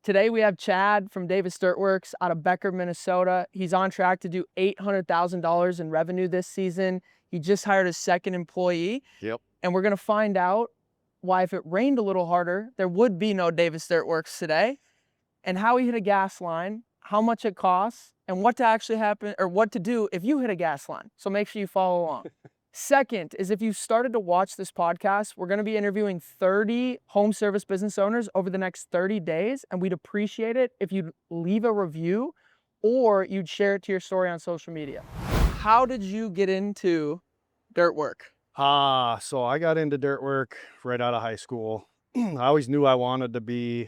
Today we have Chad from David Sturtworks out of Becker, Minnesota. He's on track to do $800,000 in revenue this season. He just hired his second employee. Yep. And we're going to find out why, if it rained a little harder, there would be no David Sturtworks today, and how he hit a gas line, how much it costs, and what to actually happen or what to do if you hit a gas line. So make sure you follow along. Second is, if you started to watch this podcast, we're going to be interviewing 30 home service business owners over the next 30 days, and we'd appreciate it if you'd leave a review or you'd share it to your story on social media. How did you get into dirt work? So I got into dirt work right out of high school. I always knew I wanted to be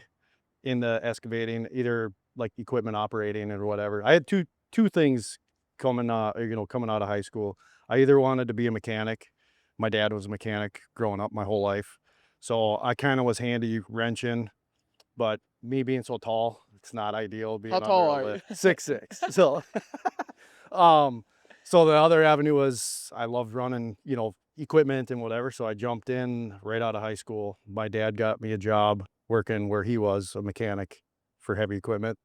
in the excavating, either like equipment operating or whatever. I had two things coming out of high school. I either wanted to be a mechanic. My dad was a mechanic growing up my whole life. So I kind of was handy wrenching, but me being so tall, it's not ideal being How tall under are a you? 6'6". So the other avenue was I loved running, equipment and whatever. So I jumped in right out of high school. My dad got me a job working where he was a mechanic for heavy equipment.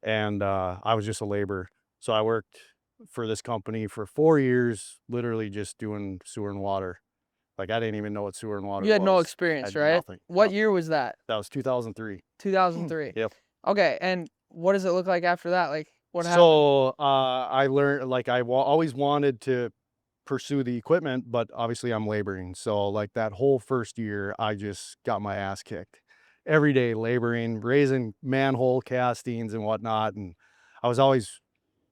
And I was just a laborer. So I worked for this company for 4 years, literally just doing sewer and water. Like, I didn't even know what sewer and water was. You had no experience, right? Nothing. What year was that? That was 2003. 2003. Yep. Okay, and what does it look like after that? Like, what happened? So I learned, like, always wanted to pursue the equipment, but obviously I'm laboring. So like that whole first year, I just got my ass kicked every day, laboring, raising manhole castings and whatnot. And I was always,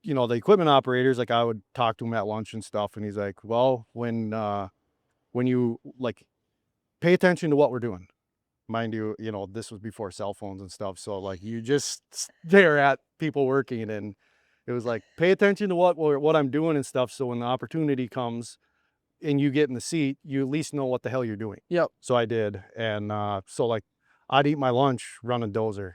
the equipment operators, like, I would talk to him at lunch and stuff. And he's like, well, when you like pay attention to what we're doing, mind you, this was before cell phones and stuff. So like, you just stare at people working, and it was like, pay attention to what I'm doing and stuff. So when the opportunity comes and you get in the seat, you at least know what the hell you're doing. Yep. So I did. And so like, I'd eat my lunch running dozer,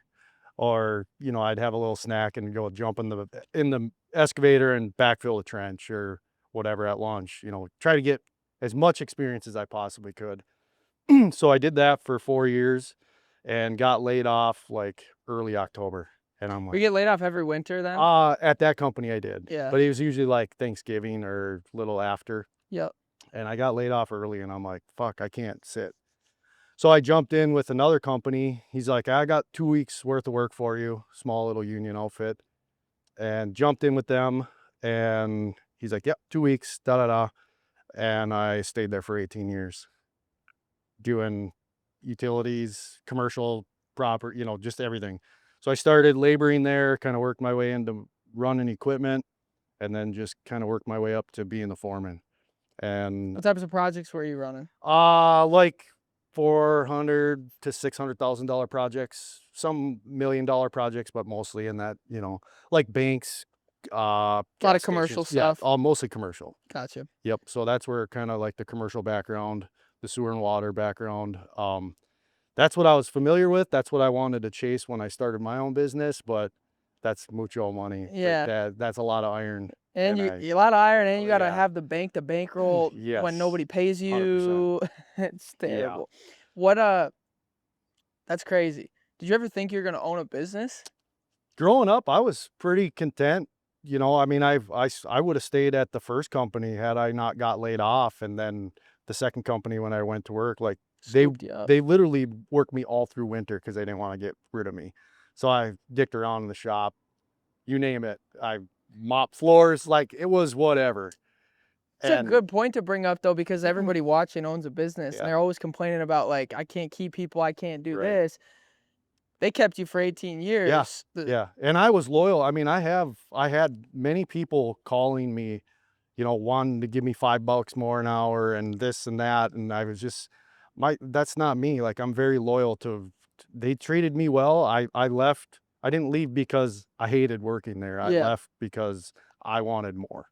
or, I'd have a little snack and go jump in the excavator and backfill the trench or whatever at lunch, try to get as much experience as I possibly could. So I did that for 4 years and got laid off like early October. And I'm We like, get laid off every winter then? at that company I did. Yeah. But it was usually like Thanksgiving or a little after. Yep. And I got laid off early, and I'm like, fuck, I can't sit. So I jumped in with another company. He's like, I got 2 weeks worth of work for you, small little union outfit. And jumped in with them. And he's like, yep, 2 weeks, da-da-da. And I stayed there for 18 years. Doing utilities, commercial, proper, just everything. So I started laboring there, kind of worked my way into running equipment, and then just kind of worked my way up to being the foreman. And What types of projects were you running? like $400,000 to $600,000 projects, some $1 million projects, but mostly in that, like banks, A lot of commercial stuff. Yeah, all mostly commercial. Gotcha. Yep. So that's where kind of like the commercial background, the sewer and water background. That's what I was familiar with. That's what I wanted to chase when I started my own business, but that's mucho money. Yeah. That's a lot of iron. And you a lot of iron, and you got to yeah. have the bankroll Yes. when nobody pays you. It's terrible. Yeah. That's crazy. Did you ever think you were going to own a business? Growing up, I was pretty content. I mean, I would have stayed at the first company had I not got laid off. And then the second company, when I went to work, like, they literally worked me all through winter because they didn't want to get rid of me. So I dicked around in the shop, you name it. I mopped floors, like, it was whatever. It's a good point to bring up, though, because everybody watching owns a business, and they're always complaining about, like, I can't keep people, I can't do this. They kept you for 18 years. Yeah. And I was loyal. I mean, I had many people calling me, wanting to give me $5 more an hour and this and that. And I was just, that's not me. Like, I'm very loyal to, they treated me well. I left. I didn't leave because I hated working there. I left because I wanted more.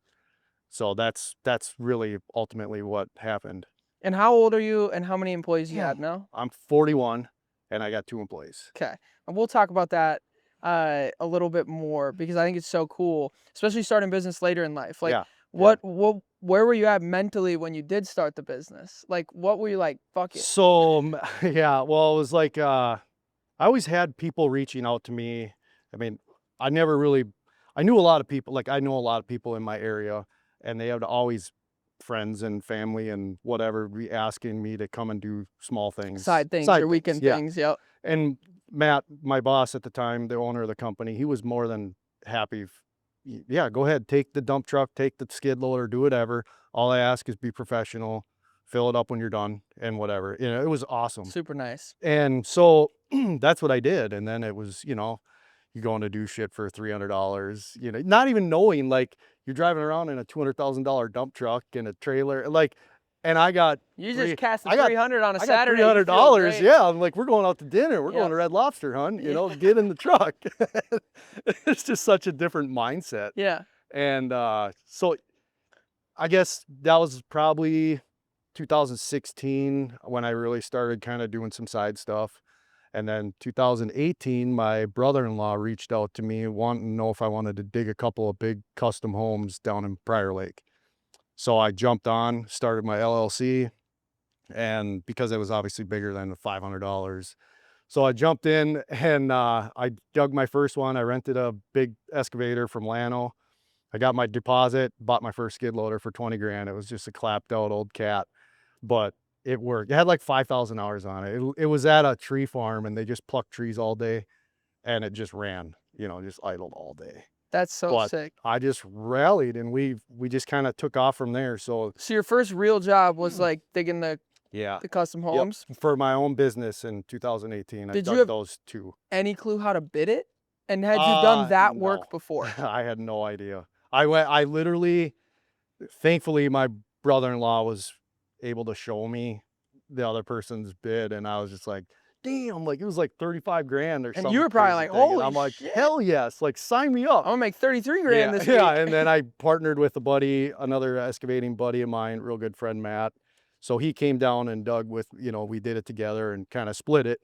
So that's really ultimately what happened. And how old are you, and how many employees you have now? I'm 41. And I got 2 employees. Okay. And we'll talk about that a little bit more, because I think it's so cool, especially starting business later in life. Like, where were you at mentally when you did start the business? Like, what were you like, fuck it? So, yeah, well, it was like, I always had people reaching out to me. I mean, I never really, I knew a lot of people, like I know a lot of people in my area, and they had always friends and family and whatever be asking me to come and do small things, Side things or weekend yeah. things. Yep. And Matt, my boss at the time, the owner of the company, he was more than happy. Yeah, go ahead, take the dump truck, take the skid loader, do whatever. All I ask is be professional, fill it up when you're done, and whatever. You know, it was awesome. Super nice. And so that's what I did. And then it was, you know, you're going to do shit for $300, you know, not even knowing, like you're driving around in a $200,000 dump truck and a trailer, like, and I got You just cast the I got 300 on a I got Saturday. You feel $300. great. Yeah, I'm like, we're going out to dinner. We're going Yep. to Red Lobster hunt. You Yeah. know, get in the truck. It's just such a different mindset. Yeah. And so I guess that was probably 2016 when I really started kind of doing some side stuff. And then 2018, my brother-in-law reached out to me wanting to know if I wanted to dig a couple of big custom homes down in Prior Lake. So I jumped on, started my LLC, and because it was obviously bigger than the $500. So I jumped in and I dug my first one. I rented a big excavator from Llano. I got my deposit, bought my first skid loader for 20 grand. It was just a clapped out old cat, but it worked. It had like 5,000 hours on it. It was at a tree farm and they just plucked trees all day and it just ran, you know, just idled all day. That's so But sick. I just rallied and we just kind of took off from there. So So your first real job was like digging the yeah, custom yep. homes. For my own business in 2018, I Did you dug have those two. any clue how to bid it? And had you done that No. work before? I had no idea. I literally, thankfully, my brother-in-law was able to show me the other person's bid, and I was just like, damn, like it was like 35 grand or And something. you were probably crazy like, thing. And holy I'm like, shit. hell yes, like sign me I'm up. gonna make 33 grand this Yeah, week. and then I partnered with a buddy, another excavating buddy of mine, real good friend, Matt. So he came down and dug with, you know, we did it together and kind of split it.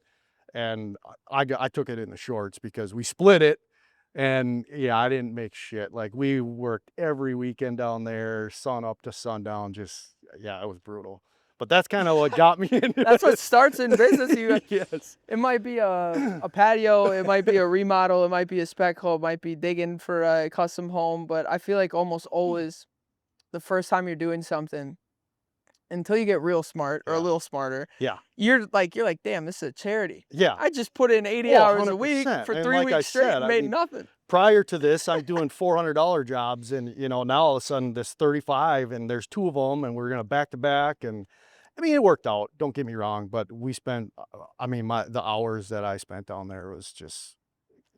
And I took it in the shorts because we split it. And yeah, I didn't make shit. Like we worked every weekend down there, sun up to sundown. Just, yeah, it was brutal. But that's kind of what got me into That's what it. starts in business. Yes. It might be a patio, it might be a remodel, it might be a spec hole, it might be digging for a custom home, but I feel like almost always the first time you're doing something, until you get real smart or a Yeah. little smarter, Yeah. you're like, damn, this is a charity. Yeah. I just put in 80 Oh, hours a week 100%. for And 3 like I weeks straight said, and I made mean, nothing. prior to this, I'm doing $400 jobs, and you know, now all of a sudden this 35 and there's two of them and we're going to back to back. And I mean, it worked out, don't get me wrong, but we spent, I mean, the hours that I spent down there was just,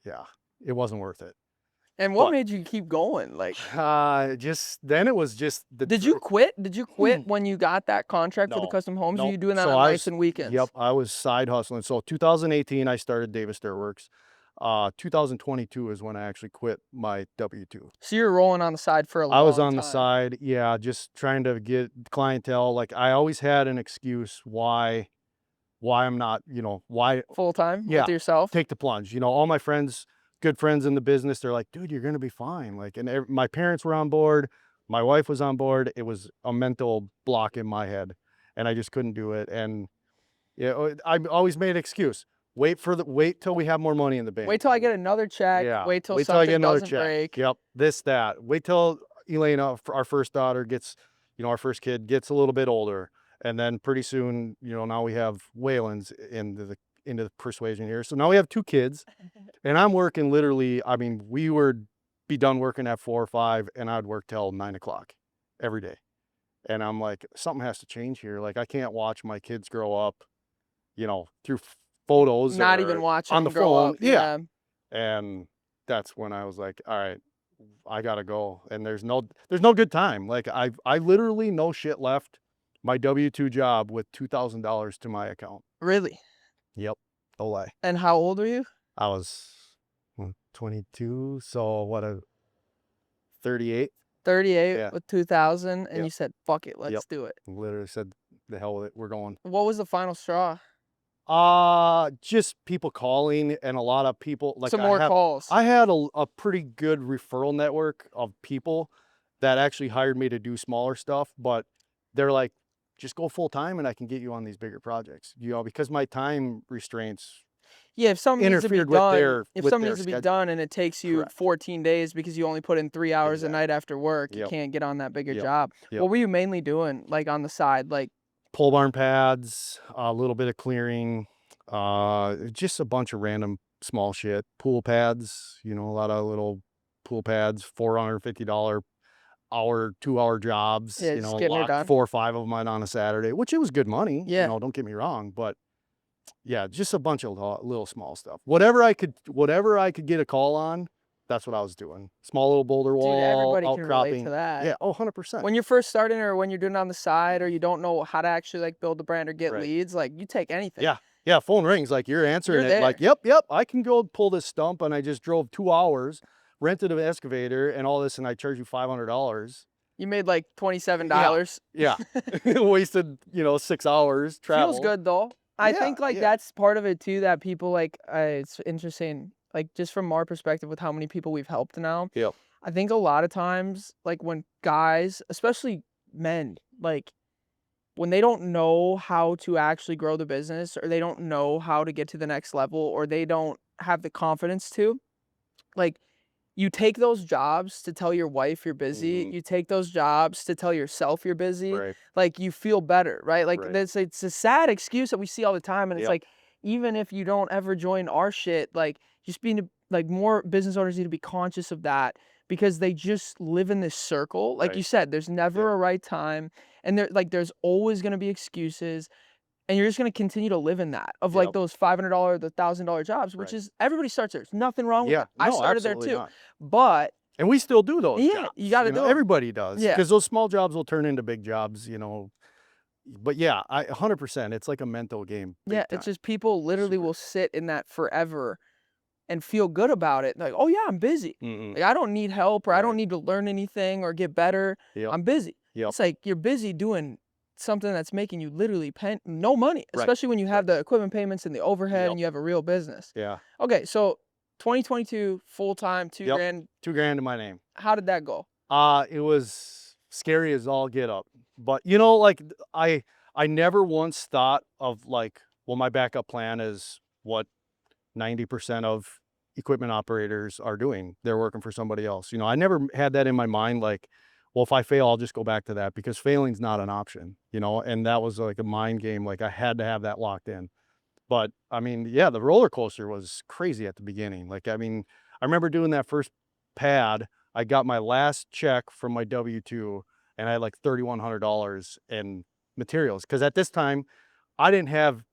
yeah, it wasn't worth it. And what But made you keep going? Like, just then it was just the did you quit? Did you quit when you got that contract for the No, custom homes? Or no. you doing that So on I nights was, and weekends? yep, I was side hustling. So 2018, I started David Dirtworks. 2022 is when I actually quit my W-2. So you're rolling on the side for a long I was on the time. side, yeah, just trying to get clientele. Like I always had an excuse why I'm not, you know, why, Full time yeah, with yourself. take the plunge. You know, all my friends, good friends in the business, they're like, dude, you're gonna be fine. Like, and my parents were on board, my wife was on board. It was a mental block in my head, and I just couldn't do it. And yeah, I always made an excuse. Wait till we have more money in the bank. Wait till I get another check. Yeah. Wait till I something get another doesn't check. break. Yep. This, that. Wait till Elena, our first daughter, gets, you know, our first kid gets a little bit older. And then pretty soon, you know, now we have Wayland's into the persuasion here. So now we have two kids. And I'm working literally, I mean, we would be done working at 4 or 5, and I'd work till 9 o'clock every day. And I'm like, something has to change here. Like I can't watch my kids grow up, you know, through photos. Not or even watching on the them grow phone. up. Yeah. And that's when I was like, all right, I gotta go. And there's no good time. Like I literally no shit left my W-2 job with $2,000 to my account. Really? Yep. No lie. And how old are you? I was 22. So what, a 38? 38 Yeah. with 2,000, and Yep. you said, fuck it, let's Yep. do it. Literally said, the hell with it. We're going. What was the final straw? Just people calling, and a lot of people, like Some more calls. I had a pretty good referral network of people that actually hired me to do smaller stuff, but they're like, just go full time and I can get you on these bigger projects, you know, because my time restraints. Yeah, if something needs to be interfered with done, if with something their needs to be schedule. done and it takes you Correct. 14 days because you only put in 3 hours a night Exactly. after work, you Yep. can't get on that bigger Yep. job. Yep. What were you mainly doing, like, on the side? Like, Pole barn pads, a little bit of clearing, just a bunch of random small shit. Pool pads, a lot of little pool pads, $450 hour, 2-hour jobs, yeah, just getting her locked done. 4 or 5 of them on a Saturday, which it was good money, Yeah. don't get me wrong, but yeah, just a bunch of little small stuff. Whatever I could get a call on, that's what I was doing. Small little boulder Dude, wall, everybody can relate to outcropping. that. Yeah, oh, 100%. When you're first starting or when you're doing it on the side or you don't know how to actually, like, build the brand or get Right. leads, like, you take anything. Yeah. Yeah, phone rings, like, you're answering You're it, like, there. "Yep, yep, I can go pull this stump, and I just drove 2 hours, rented an excavator and all this, and I charge you $500." You made, like, Yeah, $27. yeah. Wasted, 6 hours Feels travel. good, though. I Yeah, think, like, yeah. that's part of it too that people, like, it's interesting, like, just from our perspective with how many people we've helped now. Yep. I think a lot of times, like, when guys, especially men, like, when they don't know how to actually grow the business or they don't know how to get to the next level or they don't have the confidence to, like, you take those jobs to tell your wife you're busy, Mhm. you take those jobs to tell yourself you're busy, Right, like, you feel better, right? Like, right. it's a sad excuse that we see all the time, and it's Yep. like, even if you don't ever join our shit, like, just being like, more business owners need to be conscious of that because they just live in this circle. Like you Right. said, there's Yep. never a right time, and there's always gonna be excuses, and you're just gonna continue to live in that of, like, Yep. those $500, the $1,000 jobs, which Right. is everybody starts there. There's nothing wrong with Yeah. that. I No, started there absolutely too. not. But And we still do those yeah, you jobs, gotta do 'em. everybody does, Yeah. because those small jobs will turn into big jobs, but yeah, 100%, it's like a mental game, Yeah, big it's time. just people literally Super. will sit in that forever and feel good about it. Like, "Oh, yeah, I'm busy. Mhm. Like, I don't need help or I don't Right. need to learn anything or get better. Yep. I'm busy." Yep. It's like you're busy doing something that's making you literally no money, Right. especially when you have Right. the equipment payments and the overhead Yep. and you have a real business. Yeah. Okay, so 2022 full-time, 2 Yep. grand. 2 grand to my name. How did that go? It was scary as all get up, but, like, I never once thought of, like, well, my backup plan is what 90% of equipment operators are doing. They're working for somebody else. I never had that in my mind, like, well, if I fail, I'll just go back to that because failing's not an option, and that was like a mind game. Like I had to have that locked in. But I mean, yeah, the roller coaster was crazy at the beginning. Like, I mean, I remember doing that first pad. I got my last check from my W-2 and I had like $3,100 in materials. Cause at this time I don't have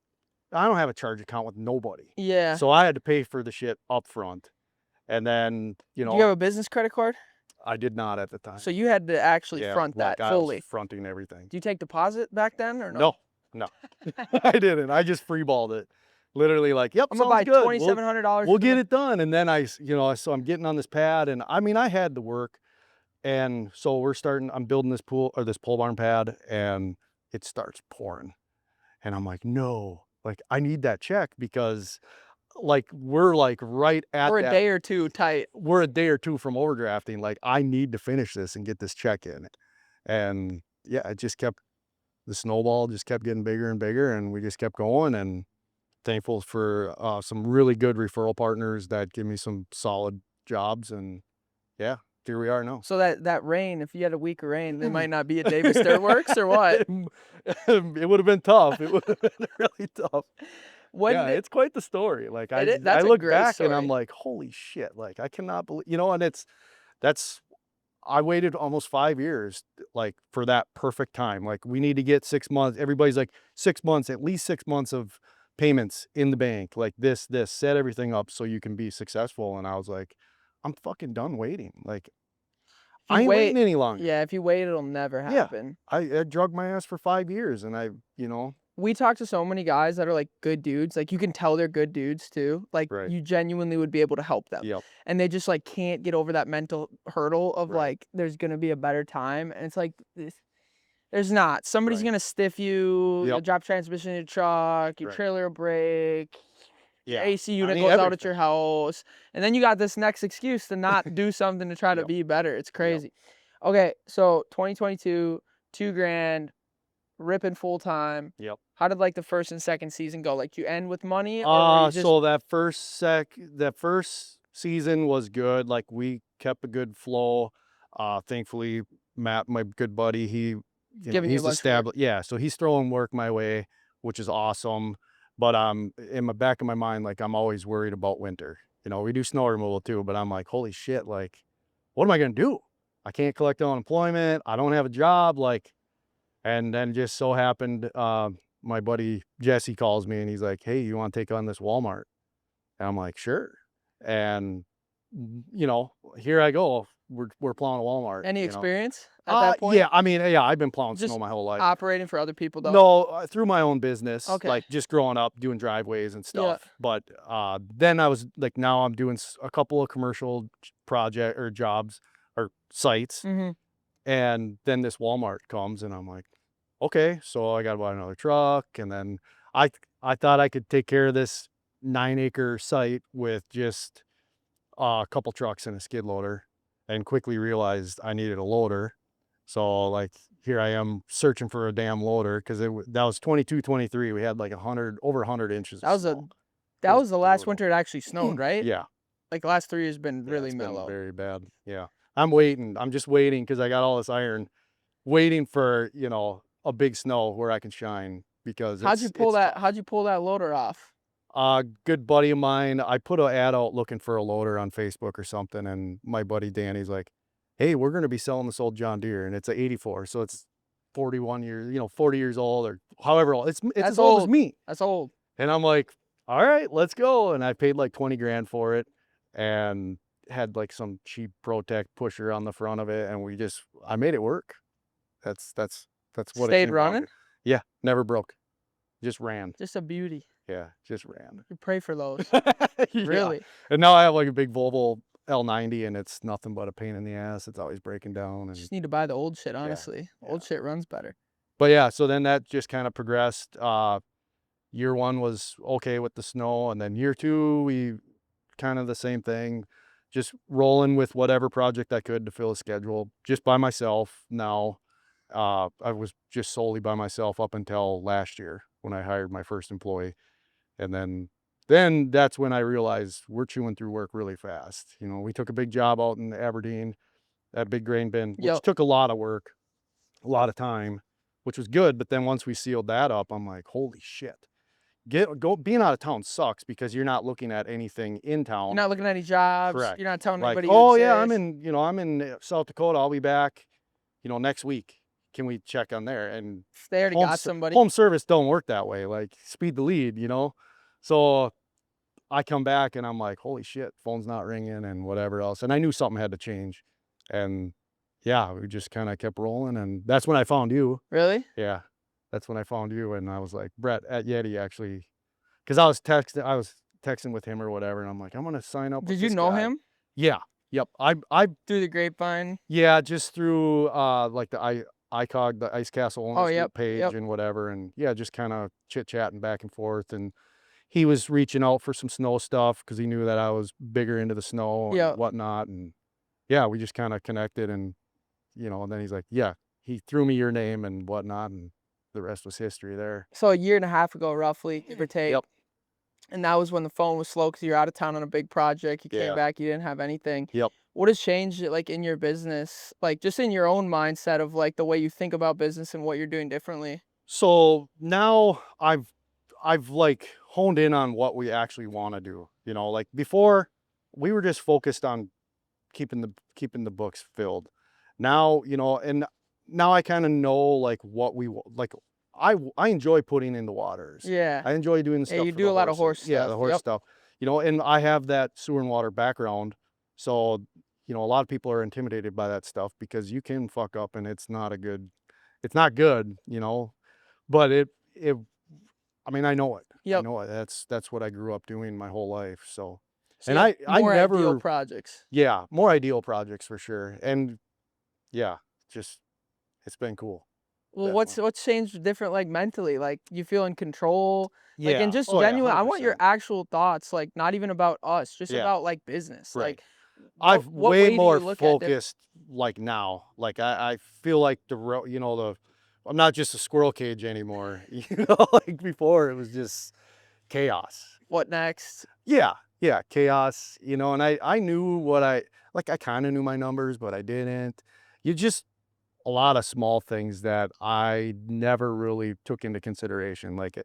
a charge account with nobody. Yeah. So I had to pay for the shit up front. And then, Do you have a business credit card? I did not at the So time. you had to actually Yeah, front like that I was fully. fronting everything. Do you take deposit back then or no? No, no, I didn't. I just freeballed it. Literally like, yep, I'm gonna sounds buy good. We'll, $2,700 we'll worth of get it done. And then so I'm getting on this pad and I mean, I had the work. And so I'm building this this pole barn pad and it starts pouring. And I'm like, no, like I need that check because like we're like right at We're a that. day or two tight. We're a day or two from overdrafting. Like I need to finish this and get this check in. And yeah, the snowball just kept getting bigger and bigger and we just kept going and thankful for some really good referral partners that give me some solid jobs. And yeah, here we are now. So that rain, if you had a week of rain, they might not be at David Sturtworks or what? It would have been tough. It would have been really tough. When Yeah, did it's quite the story. Like I that's a look great back and I'm story. like, holy shit! Like I cannot believe, and that's I waited almost 5 years like for that perfect time. Like we need to get 6 months. Everybody's like 6 months, at least 6 months of payments in the bank. Like this, set everything up so you can be successful. And I was like, I'm fucking done waiting. Like If you I ain't wait waiting any longer. yeah, if you wait, it'll never Yeah, happen. I drug my ass for 5 years, and We talk to so many guys that are, like, good dudes, like, you can tell they're good dudes too, like, right, you genuinely would be able to help them, yep, and they just, like, can't get over that mental hurdle of, right, like, there's gonna be a better time, and it's like, there's not. Somebody's right, gonna stiff you, you'll yep, drop transmission in your truck, your right, trailer will break, your yeah. AC I unit mean goes out at your everything. house, and then you got this next excuse to not do something to try to Yep, be better. It's yep. crazy. Okay, so 2022, 2 grand. ripping full time. Yep. How did like the first and second season go? Like, you end with money, or were you just So that first season was good. Like we kept a good flow. Thankfully, Matt, my good buddy, giving you a he's bunch of work? established. Yeah, so he's throwing work my way, which is awesome. But in the back of my mind, like I'm always worried about winter. We do snow removal too, but I'm like, holy shit, like, what am I gonna do? I can't collect unemployment. I don't have a job. Like, and then just so happened, my buddy Jesse calls me and he's like, "Hey, you want to take on this Walmart?" And I'm like, "Sure." And here I go. We're plowing a Walmart. Any experience at that point? Yeah. I mean, yeah, I've been plowing snow Just my whole life. operating for other people though? No, through my own business, Okay. like just growing up doing driveways and Yeah. stuff. But then I was like, now I'm doing a couple of commercial project or jobs or sites, Mm-hmm. and then this Walmart comes, and I'm like, okay, so I got to buy another truck. And then I thought I could take care of this 9-acre site with just a couple trucks and a skid loader, and quickly realized I needed a loader. So like here I am searching for a damn loader because that was 22, 23. We had like over 100 inches That of was a snow. that It was the last brutal. winter it actually snowed, right? Yeah, Like the last 3 years been yeah, really it's been mellow. very bad. Yeah, I'm waiting. I'm just waiting because I got all this iron, waiting for a big snow where I can shine because How'd you pull that loader off? Good buddy of mine, I put an ad out looking for a loader on Facebook or something, and my buddy Danny's like, "Hey, we're gonna be selling this old John Deere, and it's a '84, so it's 41 years, 40 years old or however old. It's That's as old as old. me." That's old. And I'm like, "All right, let's go." And I paid like 20 grand for it, and had like some cheap ProTech pusher on the front of it, and I made it work. That's what it Stayed came down running? to. Yeah, never broke. Just ran. Just a beauty. Yeah, just ran. You pray for those. Yeah. Really. And now I have like a big Volvo L90 and it's nothing but a pain in the ass. It's always breaking down and Just need to buy the old shit, honestly. yeah. Old shit runs better. But yeah, so then that just kind of progressed. Year one was okay with the snow, and then year two we kind of the same thing. Just rolling with whatever project I could to fill a schedule, just by myself now. I was just solely by myself up until last year when I hired my first employee. And then that's when I realized we're chewing through work really fast. We took a big job out in Aberdeen, that big grain bin, which Yep. took a lot of work, a lot of time, which was good. But then once we sealed that up, I'm like, holy shit. Being out of town sucks because you're not looking at anything in You're town. not looking at any jobs. Correct. You're not telling Like, anybody you oh yeah, exist. I'm in South Dakota. I'll be back, next week. Can we check on there? And They already got somebody. home service don't work that way. Like speed the lead. So I come back and I'm like, holy shit, phone's not ringing and whatever else. And I knew something had to change. And yeah, we just kind of kept rolling. And that's when I found you. Really? Yeah. That's when I found you. And I was like, Brett at Yeti actually, because I was texting with him or whatever. And I'm like, I'm going to sign up with Did you this know guy. him Yeah. Yep. I through the grapevine? Yeah, just through like the ICOG, the Ice Castle Owners Group Yep. page Yep. and whatever. And yeah, just kind of chit-chatting back and forth. And he was reaching out for some snow stuff because he knew that I was bigger into the snow Yep. and whatnot. And yeah, we just kind of connected and and then he's like, yeah, he threw me your name and whatnot, and the rest was history there. So a year and a half ago, roughly, give or take. Yep. And that was when the phone was slow because you're out of town on a big project. You Yeah. came back, you didn't have anything. Yep. What has changed, like, in your business, like, just in your own mindset of, like, the way you think about business and what you're doing differently? So now I've like honed in on what we actually want to do. Like before we were just focused on keeping the books filled. Now, and now I kind of know like what like I enjoy putting in the waters. Yeah. I enjoy doing the Yeah, stuff you for do the a lot of horses. horse Yeah, stuff. the horse Yep. stuff. And I have that sewer and water background. So, a lot of people are intimidated by that stuff because you can fuck up and it's not good, but I mean, I know it. I Yep. know it. That's what I grew up doing my whole life. So, So and you have I more ideal never, projects. yeah, more ideal projects for sure. And yeah, just, it's been cool. Well, Definitely. what's changed different, like, mentally? Like, you feel in control? Like, Yeah. and just Oh yeah, genuine, I want your 100%. actual thoughts, like, not even about us, just Yeah. about, like, business. Right. Like, I've what way way do more you look at focused like now. Like I feel like the I'm not just a squirrel cage anymore. You know, like before it was just chaos. What next? Yeah, yeah, chaos, you know, and I knew what I kind of knew my numbers, but I didn't. You just a lot of small things that I never really took into consideration. Like,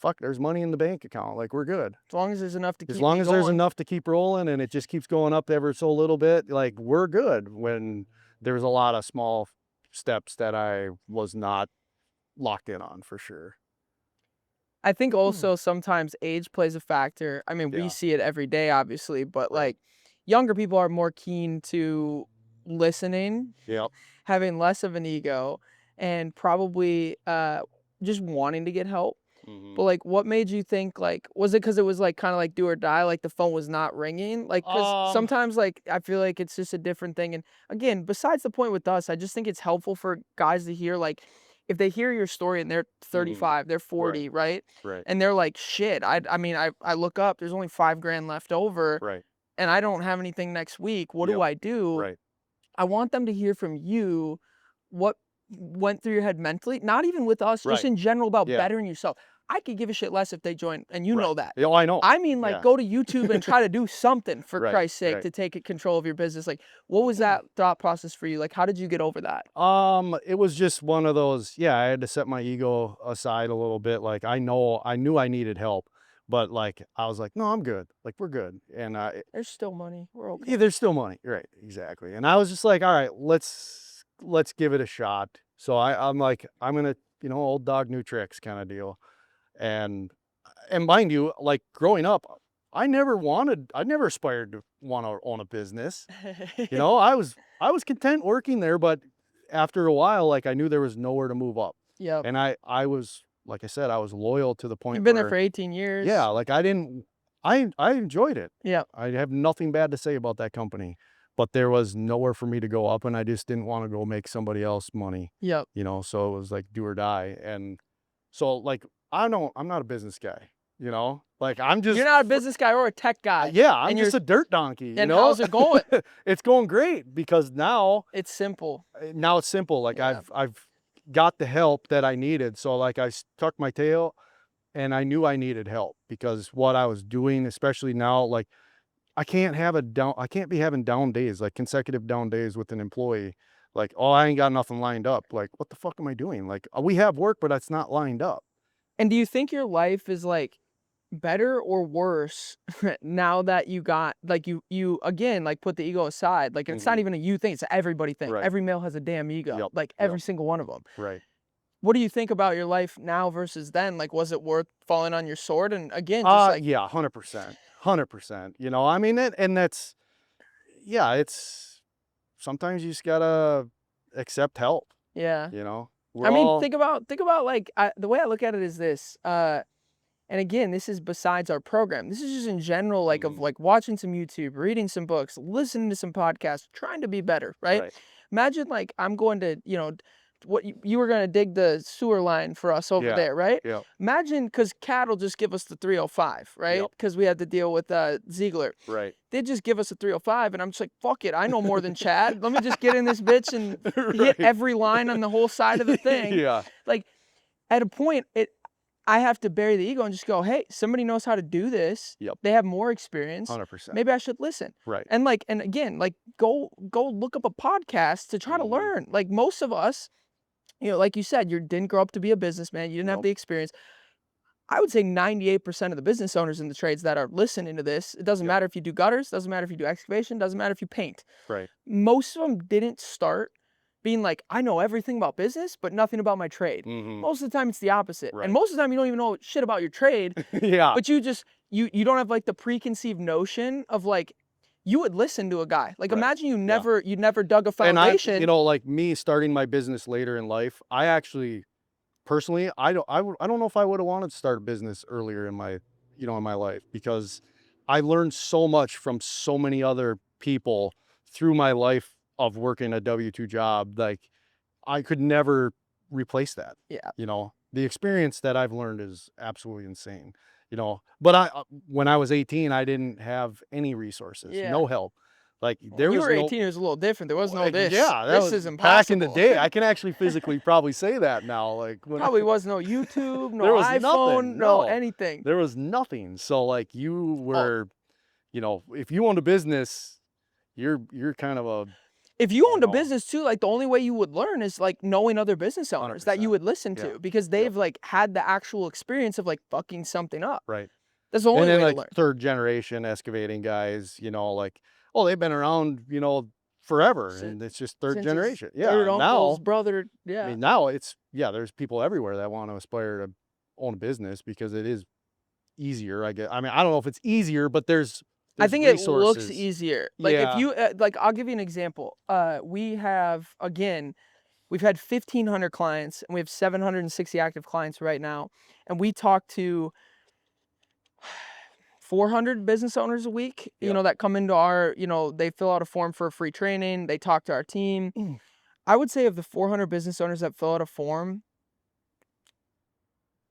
fuck, there's money in the bank account. Like, we're good. As long as there's enough to As keep long me as there's going. enough to keep rolling and it just keeps going up ever so little bit, like, we're good. When there's a lot of small steps that I was not locked in on for sure. I think also sometimes age plays a factor. I mean, we Yeah, see it every day, obviously, but right. like younger people are more keen to listening, Yep. having less of an ego, and probably just wanting to get help. But hmm like, what made you think like was it because it was like kind of like do or die, like the phone was not ringing? Like, because Um, sometimes like I feel like it's just a different thing. And again, besides the point with us, I just think it's helpful for guys to hear like if they hear your story and they're mhm, 35, they're right, 40, right? right, And they're like, shit, I mean, I look up, there's only 5 grand left over right. and I don't have anything next week. What do Yep. I do? Right, I want them to hear from you what went through your head mentally, not even with us, just right. in general about Yeah, bettering yourself. I could give a shit less if they join, and you know right. that. Yeah, oh, I know. I mean, like, Yeah. go to YouTube and try to do something for Right, Christ's sake right. to take control of your business. Like, what was that thought process for you? Like, how did you get over that? It was just one of those, yeah, I had to set my ego aside a little bit. Like I knew I needed help, but like I was like, no, I'm good. Like we're good. And There's still money. We're yeah, okay. there's still money. Right, exactly. And I was just like, all right, let's give it a shot. So I'm like, I'm gonna, old dog new tricks kind of deal. And and mind you, like growing up, I never aspired to want to own a business. You know, I was content working there, but after a while, like I knew there was nowhere to move up. Yep. And I was, like I said, I was loyal to the You've point been there for where, 18 yeah, years. like I enjoyed it. Yep. I have nothing bad to say about that company, but there was nowhere for me to go up and I just didn't want to go make somebody else money, Yep. so it was like do or die. And so like I'm not a business guy, like I'm You're just not a business guy or a tech guy. yeah, I'm And you're, just a dirt donkey, and how's it going? It's going great because It's simple. now it's simple. Like Yeah. I've got the help that I needed. So like I stuck my tail and I knew I needed help because what I was doing, especially now, like I can't be having down days, like consecutive down days with an employee. Like, oh, I ain't got nothing lined up. Like, what the fuck am I doing? Like, we have work, but it's not lined up. And do you think your life is like better or worse now that you got like you again like put the ego aside, like it's not hmm even a you thing, it's an everybody thing. Right. Every male has a damn ego, Yep. like Yep. every single one of them. Right. What do you think about your life now versus then? Like, was it worth falling on your sword? And again, just like Yeah, 100%. 100%. I mean, and that's, yeah, it's sometimes you just gotta accept help, yeah. We're I mean, all, think about like the way I look at it is this. And again, this is besides our program. This is just in general, like of mhm, like watching some YouTube, reading some books, listening to some podcasts, trying to be better, right? right. Imagine like I'm going to, what you were going to dig the sewer line for us over Yeah. there, right? Yep. Imagine because CAT will just give us the 305, right? Yep. Because we had to deal with Ziegler. Right. They just give us a 305, and I'm just like, fuck it, I know more than Chad. Let me just get in this bitch and hit Right. every line on the whole side of the thing. Yeah. Like at a point, I have to bury the ego and just go, hey, somebody knows how to do this. Yep. They have more experience. 100%. Maybe I should listen. Right. And like, and again, like go look up a podcast to try to Mhm. learn. Like most of us, like you said, you didn't grow up to be a businessman. You didn't have Nope. the experience. I would say 98% of the business owners in the trades that are listening to this, it doesn't Yep. matter if you do gutters, doesn't matter if you do excavation, doesn't matter if you paint. Right. Most of them didn't start being like, I know everything about business, but nothing about my trade. Mhm. Most of the time it's the opposite. And Right. most of the time you don't even know shit about your trade, Yeah. but you just you don't have like the preconceived notion of like you would listen to a guy. Like Right. imagine Yeah. you never dug a And foundation. like me starting my business later in life, I actually personally, I don't know if I would have wanted to start a business earlier in my life because I learned so much from so many other people through my life of working a W-2 job. Like I could never replace that. Yeah. The experience that I've learned is absolutely insane. But when I was 18, I didn't have any resources, Yeah. no help. Like When there you was were no 18, it was a little different. There was no this. yeah, that This was is back in the impossible. day. I can actually physically probably say that now. Like when Probably was no YouTube, no there was iPhone, nothing. no No, anything. there was nothing. So like you Oh, were, if you owned a business, you're kind of a, if you I don't owned a know, business too, like the only way you would learn is like knowing other business owners that you 100%. would listen Yeah. to because Yep. they've like had the actual experience of like fucking something up. Right. That's the And only then way to like learn. third generation excavating guys, like, oh, they've been around, forever, Since, and it's just third since his generation. third Yeah. uncle's Now, brother, I yeah. mean, now there's people everywhere that want to aspire to own a business because it is easier, I guess. I mean, I don't know if it's easier, but there's I there's think it looks resources. easier. Like if Yeah. you like, I'll give you an example. We have again, we've had 1,500 clients and we have 760 active clients right now, and we talk to 400 business owners a week. Yep. That come into our, they fill out a form for a free training. They talk to our team. Mm. I would say of the 400 business owners that fill out a form,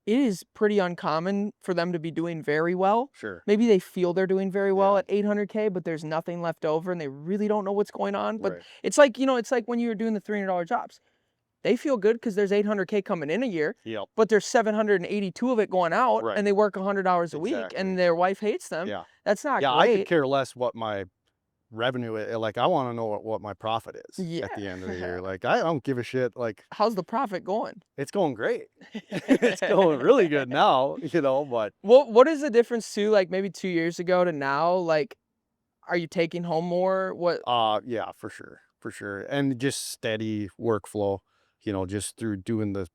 it is pretty uncommon for them to be doing very well. Sure. Maybe they feel they're doing very well Yeah. at 800K, but there's nothing left over and they really don't know what's going on. But Right. it's like, it's like when you were doing the $300 jobs. They feel good because there's 800K coming in a year, Yep. but there's 782 of it going out Right. and they work 100 hours a week Exactly. and their wife hates them. Yeah. That's not Yeah. I could great. care less what my revenue is. Like, I want to know what my profit is Yeah. at the end of the year. Like, I don't give a shit. Like, How's the profit going? it's going great. It's going really good now, but What is the difference too, like maybe 2 years ago to now? Like, are you taking home more? What? yeah, for sure. For sure. And just steady workflow, just through doing the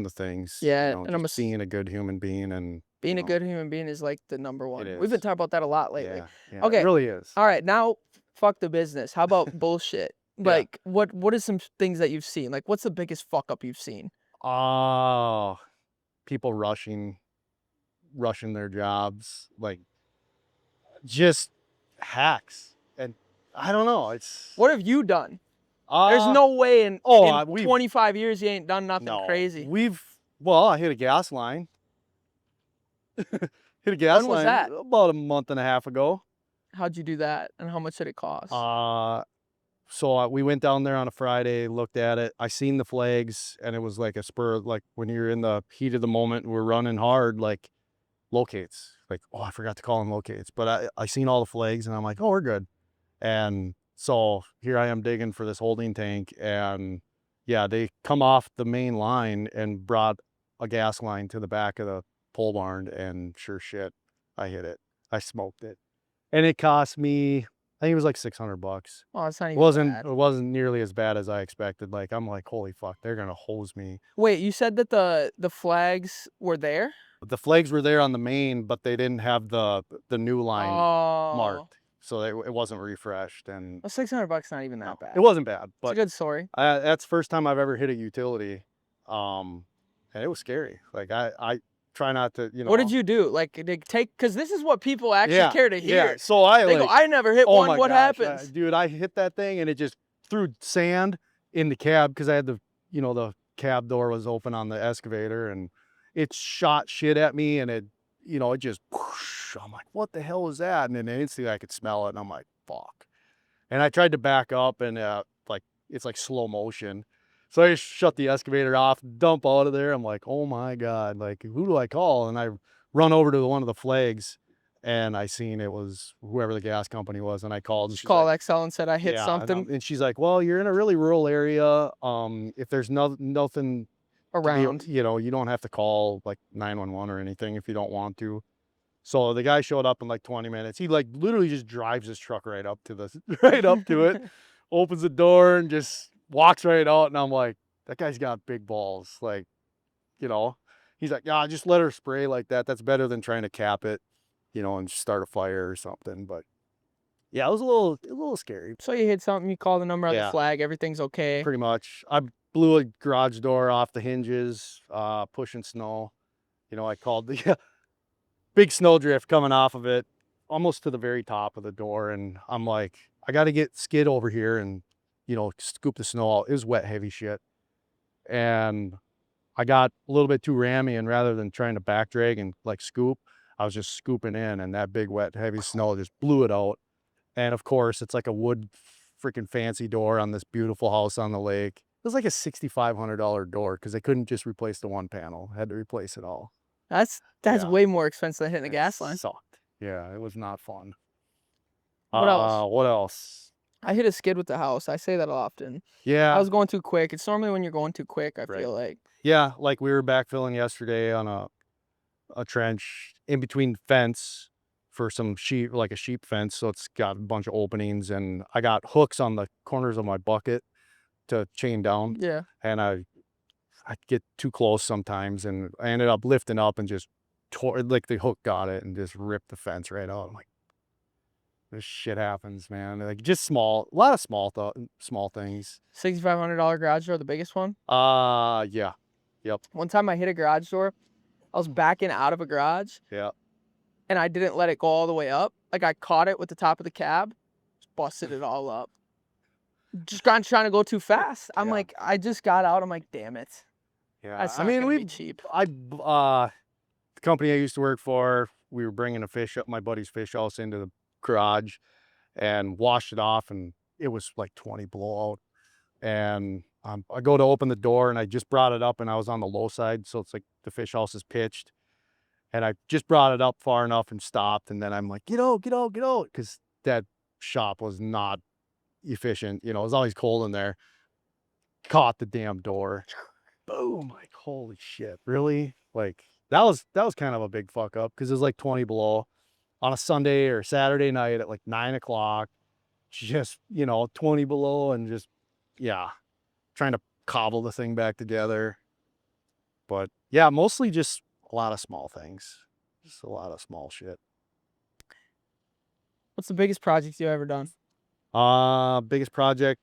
things, Yeah, and just being a good human being, and being a good human being is like the number it one. is. We've been talking about that a lot lately. Yeah. Yeah. It Okay. really is. All right, now fuck the business. How about bullshit? Yeah. Like, what is some things that you've seen? Like, what's the biggest fuck up you've seen? Oh, people rushing their jobs, like just hacks. And I don't know. It's What have you done? There's no way in we've 25 years you ain't done nothing no. crazy. I hit a gas line. Hit a gas When was line that? about a month and a half ago. How'd you do that, and how much did it cost? So we went down there on a Friday, looked at it. I seen the flags, and it was like a spur, like when you're in the heat of the moment, we're running hard, like locates. Like, oh, I forgot to call them locates, but I seen all the flags, and I'm like, oh, we're good. And so here I am digging for this holding tank, and yeah, they come off the main line and brought a gas line to the back of the pole barn, and sure shit, I hit it. I smoked it, and it cost me, I think it was like $600. Oh, it's not It even wasn't bad. it wasn't nearly as bad as I expected. Like, I'm like, holy fuck, they're gonna hose me. Wait, you said that the flags were there? The flags were there on the main, but they didn't have the new line Oh, marked, so it wasn't refreshed, and well, $600 not even no, that bad. it wasn't bad. It's a But good story. that's the first time I've ever hit a utility, and it was scary. Like, I try not to, What did you do? Like, because this is what people actually Yeah, care to hear. yeah. So They go, I never hit oh one. my What gosh, happens? dude, I hit that thing, and it just threw sand in the cab because I had the cab door was open on the excavator, and it shot shit at me, and it just whoosh. I'm like, what the hell was that? And then instantly I could smell it, and I'm like, fuck. And I tried to back up, and like it's like slow motion. So I just shut the excavator off, dump out of there. I'm like, oh my God, like, who do I call? And I run over to one of the flags, and I seen it was whoever the gas company was, and I called, and Just she's called like, XL and said I hit yeah, something and she's like, well, you're in a really rural area. If there's nothing to be, around. you don't have to call like 911 or anything if you don't want to. So the guy showed up in like 20 minutes. He like literally just drives his truck right up to right up to it, opens the door, and just walks right out. And I'm like, that guy's got big balls. Like, he's like, yeah, just let her spray like that. That's better than trying to cap it, and start a fire or something. But yeah, it was a little scary. So you hit something, you call the number on the Yeah. flag, everything's okay. Pretty much. I blew a garage door off the hinges, pushing snow. I called the big snowdrift coming off of it, almost to the very top of the door. And I'm like, I got to get skid over here and, scoop the snow out. It was wet, heavy shit. And I got a little bit too rammy, and rather than trying to back drag and like scoop, I was just scooping in, and that big, wet, heavy snow just blew it out. And of course, it's like a wood freaking fancy door on this beautiful house on the lake. It was like a $6,500 door because they couldn't just replace the one panel, had to replace it all. That's Yeah, way more expensive than hitting a it gas line. sucked. Yeah, it was not fun. What else? What else? I hit a skid with the house. I say that often. I Yeah, was going too quick. It's normally when you're going too quick, I right. feel like. Yeah, like we were backfilling yesterday on a trench in between fence for some sheep, like a sheep fence. So it's got a bunch of openings, and I got hooks on the corners of my bucket to chain down, Yeah. and I get too close sometimes, and I ended up lifting up and just tore like the hook got it and just ripped the fence right out. I'm like, this shit happens, man. Like just a lot of small things. $6,500 garage door, the biggest one. Yeah, yep, One time I hit a garage door. I was backing out of a garage yeah. and I didn't let it go all the way up. Like I caught it with the top of the cab, just busted it all up. Just trying to go too fast. I'm Yeah. like, I just got out. I'm like, damn it. Yeah, That's I not mean, gonna be cheap. the company I used to work for, we were bringing my buddy's fish house into the garage and washed it off, and it was like 20 blowout. And I go to open the door, and I just brought it up, and I was on the low side, so it's like the fish house is pitched, and I just brought it up far enough and stopped, and then I'm like, get out, because that shop was not efficient. You know, it was always cold in there. Caught the damn door. Boom, like, holy shit, really? Like, that was kind of a big fuck up because it was like 20 below on a Sunday or Saturday night at like 9 o'clock, just, 20 below and just, yeah, trying to cobble the thing back together. But yeah, mostly just a lot of small things, just a lot of small shit. What's the biggest project you ever done? Biggest project,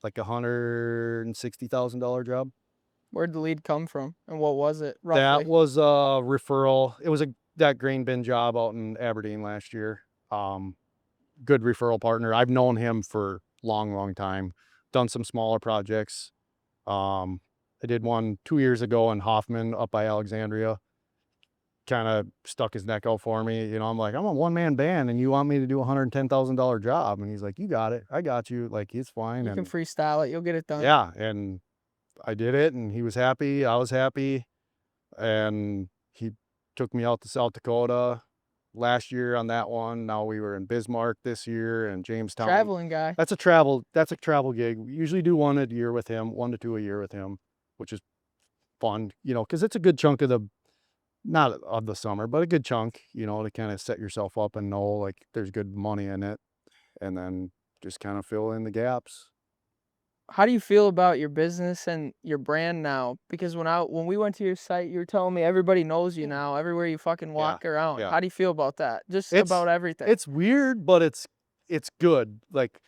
like $160,000 job. Where'd the lead come from? And what was it, That roughly? was a referral. It was that grain bin job out in Aberdeen last year. Good referral partner. I've known him for long, long time. Done some smaller projects. I did one 2 years ago in Hoffman up by Alexandria. Kind of stuck his neck out for me. I'm like, I'm a one-man band and you want me to do $110,000 job. And he's like, you got it. I got you. Like, it's fine. You can And freestyle it. You'll get it done. yeah, and I did it and he was happy. I was happy. And he took me out to South Dakota last year on that one. Now we were in Bismarck this year and Jamestown. Traveling guy. That's a travel gig. We usually do one a year with him, 1 to 2 a year with him, which is fun, because it's a good chunk of not of the summer, but a good chunk, to kind of set yourself up and know like there's good money in it, and then just kind of fill in the gaps. How do you feel about your business and your brand now? Because when we went to your site, you were telling me everybody knows you now, everywhere you fucking Yeah, walk around. yeah. How do you feel about that? Just It's about everything. it's weird, but it's good. Like,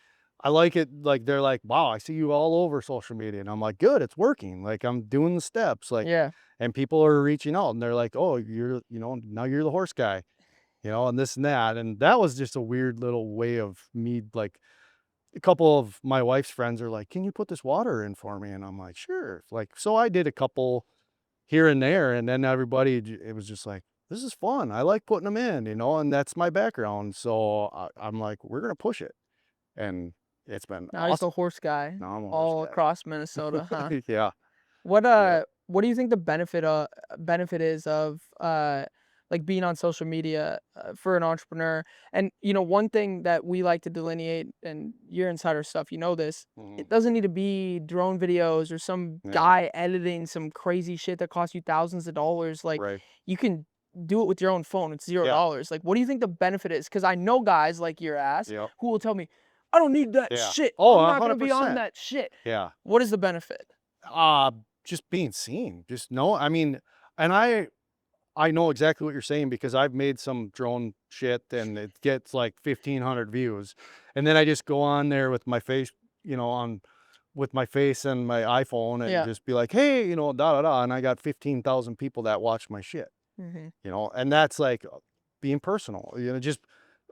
I like it. Like, they're like, wow, I see you all over social media, and I'm like, good, it's working. Like, I'm doing the steps. Like, Yeah. and people are reaching out, and they're like, oh, now you're the horse guy, and this and that. And that was just a weird little way of me. Like, a couple of my wife's friends are like, can you put this water in for me? And I'm like, sure. Like, so I did a couple here and there, and then it was just like, this is fun. I like putting them in, and that's my background. So I'm like, we're gonna push it, and it's been Now he's the awesome. horse guy Now I'm a horse all across Minnesota, huh? guy. Yeah, What yeah. what do you think the benefit is of like being on social media for an entrepreneur? And one thing that we like to delineate, and your insider stuff, this, Mhm. it doesn't need to be drone videos or some Yeah, guy editing some crazy shit that costs you thousands of dollars. Like right. you can do it with your own phone. It's zero Yeah, dollars. Like what do you think the benefit is? Because I know guys like your ass yep, who will tell me, I don't need that yeah. shit. Oh, I'm not gonna be on 100%. that shit. Yeah. What is the benefit? Uh, just being seen. Just know. I mean, and I know exactly what you're saying because I've made some drone shit and it gets like 1,500 views. And then I just go on there with my face, with my face and my iPhone and Yeah. just be like, hey, da da da. And I got 15,000 people that watch my shit, Hmm. and that's like being personal,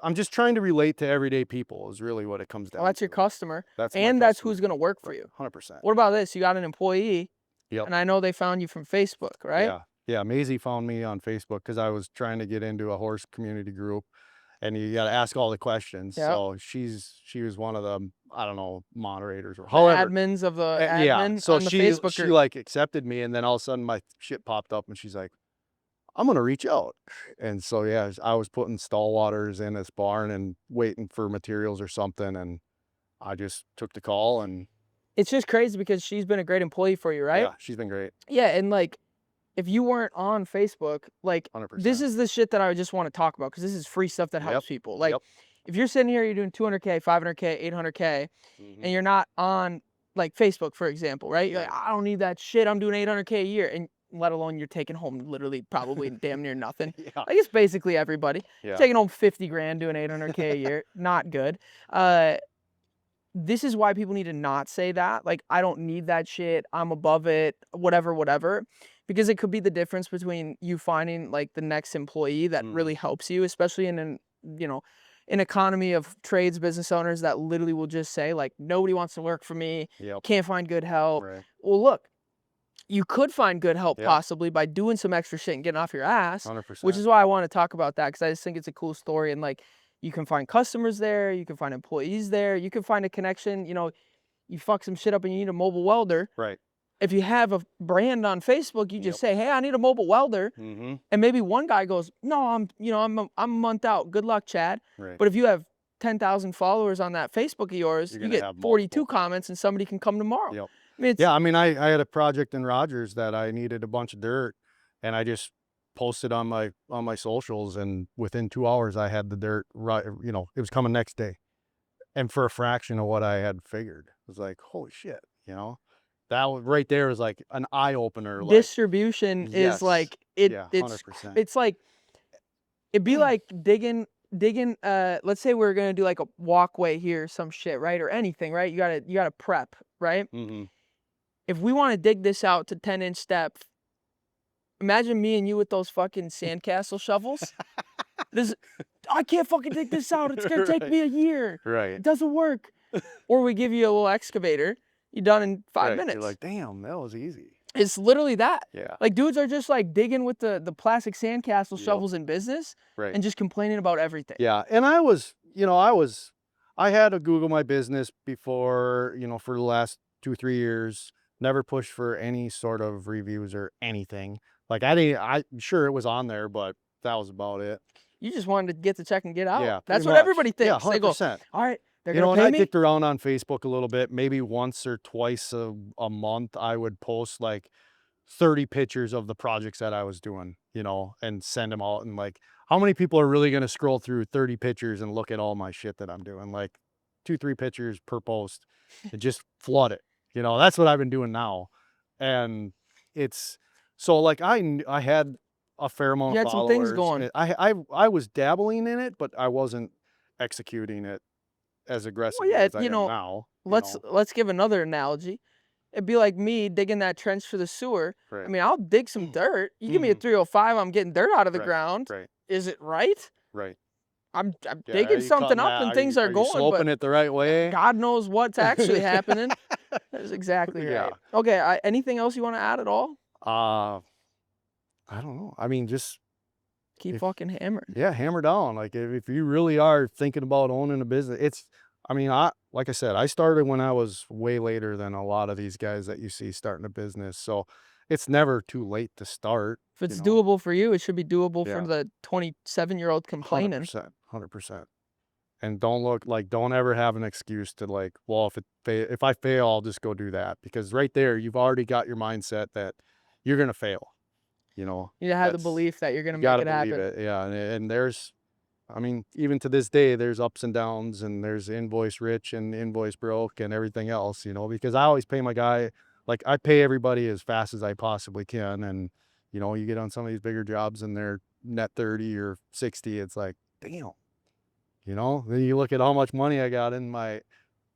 I'm just trying to relate to everyday people is really what it comes Well, down that's your to. customer, That's my and that's who's customer. gonna work for Right. you. 100%. What about this? You got an employee, Yep. and I know they found you from Facebook, right? Yeah. Yeah. Maisie found me on Facebook because I was trying to get into a horse community group. and you got to ask all the questions. Yep. So she was one of the, I don't know, moderators or The however. admins of the Yeah. admin So on the Facebook she group. like accepted me, and then all of a sudden my shit popped up, and she's like, I'm gonna reach out. And so yeah, I was putting stall waters in this barn and waiting for materials or something, and I just took the call, and It's just crazy because she's been a great employee for you, right? yeah, she's been great. Yeah, and like if you weren't on Facebook, like 100%. this is the shit that I just want to talk about because this is free stuff that helps people. Like Yep. if you're sitting here, you're doing 200K, 500K, 800K, and you're not on like Facebook, for example, right? You're like, Right. I don't need that shit. I'm doing 800K a year, and let alone you're taking home literally probably damn near nothing. Yeah. Like it's basically everybody Yeah. taking home 50 grand doing 800K a year. Not good. This is why people need to not say that. Like, I don't need that shit. I'm above it, whatever, whatever. Because it could be the difference between you finding like the next employee that really helps you, especially in an, an economy of trades, business owners that literally will just say like, nobody wants to work for me. Yep. Can't find good help. Right. Well, look, you could find good help Yep. possibly by doing some extra shit and getting off your ass, 100%. which is why I want to talk about that because I just think it's a cool story. And like, you can find customers there, you can find employees there, you can find a connection. You fuck some shit up and you need a mobile welder. Right. If you have a brand on Facebook, you just say, "Hey, I need a mobile welder," and maybe one guy goes, "No, I'm a month out. Good luck, Chad." Right. But if you have 10,000 followers on that Facebook of yours, You're you gonna get have 42 multiple. comments, and somebody can come tomorrow. Yep. I mean, it's, Yeah, I mean, I had a project in Rogers that I needed a bunch of dirt, and I just posted on my socials, and within 2 hours I had the dirt right, it was coming next day. And for a fraction of what I had figured. It was like, holy shit, That was right there is like an eye opener, like, distribution is yes. like Yeah, it's 100%. it's like it'd be like digging let's say we're gonna do like a walkway here or some shit, right? Or anything, right? You gotta prep, right? If we want to dig this out to 10-inch depth, imagine me and you with those fucking sandcastle shovels. I can't fucking dig this out. It's gonna take me a year. Right. It doesn't work. Or we give you a little excavator. You're done in 5 Right. minutes. You're like, damn, that was easy. It's literally that. Yeah. Like dudes are just like digging with the plastic sandcastle Yep. shovels in business Right. and just complaining about everything. Yeah. And I had to Google my business before, for the last 2-3 years, never pushed for any sort of reviews or anything. Like I'm sure it was on there, but that was about it. You just wanted to get the check and get out. Yeah, That's pretty what much. everybody Yeah, thinks. They go, 100%. all right, they're And gonna I pay me. dicked around on Facebook a little bit, maybe once or twice a month. I would post like 30 pictures of the projects that I was doing, and send them out. And like, how many people are really going to scroll through 30 pictures and look at all my shit that I'm doing? Like 2-3 pictures per post and just flood it. That's what I've been doing now. And it's so like, I had a fair amount You of had some things followers. going. I was dabbling in it, but I wasn't executing it as aggressively Well, yeah, as I am now. let's give another analogy. It'd be like me digging that trench for the sewer. Right. I mean, I'll dig some dirt. You give me a 305, I'm getting dirt out of the ground. Right. Is it right? Right. I'm Yeah, digging are you something cutting up that? and things are you going, sloping but it the right way? God knows what's actually happening. That's exactly right. Yeah. Okay, anything else you want to add at all? I don't know. I mean, just Keep fucking hammering. yeah, hammer down. Like if you really are thinking about owning a business, like I said, I started when I was way later than a lot of these guys that you see starting a business. So it's never too late to start. If it's doable for you, it should be doable for Yeah. the 27-year-old complaining. 100%. And don't ever have an excuse to like, well, if I fail, I'll just go do that. Because right there, you've already got your mindset that you're going to fail. You have the belief that you're going to make it happen. It. Yeah. And there's, even to this day, there's ups and downs, and there's invoice rich and invoice broke and everything else, because I always pay my guy, like I pay everybody as fast as I possibly can. And, you get on some of these bigger jobs and they're net 30 or 60. It's like, damn, then you look at how much money I got in my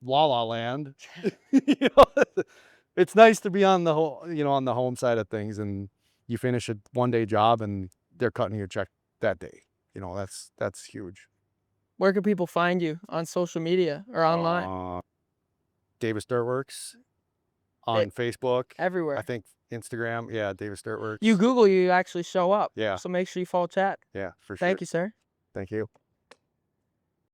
La La Land. It's nice to be on the on the home side of things, and you finish a 1-day job and they're cutting you a check that day. That's huge. Where can people find you on social media or online? David Sturtworks on Facebook. Everywhere. I think Instagram. Yeah, David Sturtworks. You Google, you actually show up. Yeah. So make sure you follow Chad. Yeah, for sure. Thank you, sir. Thank you.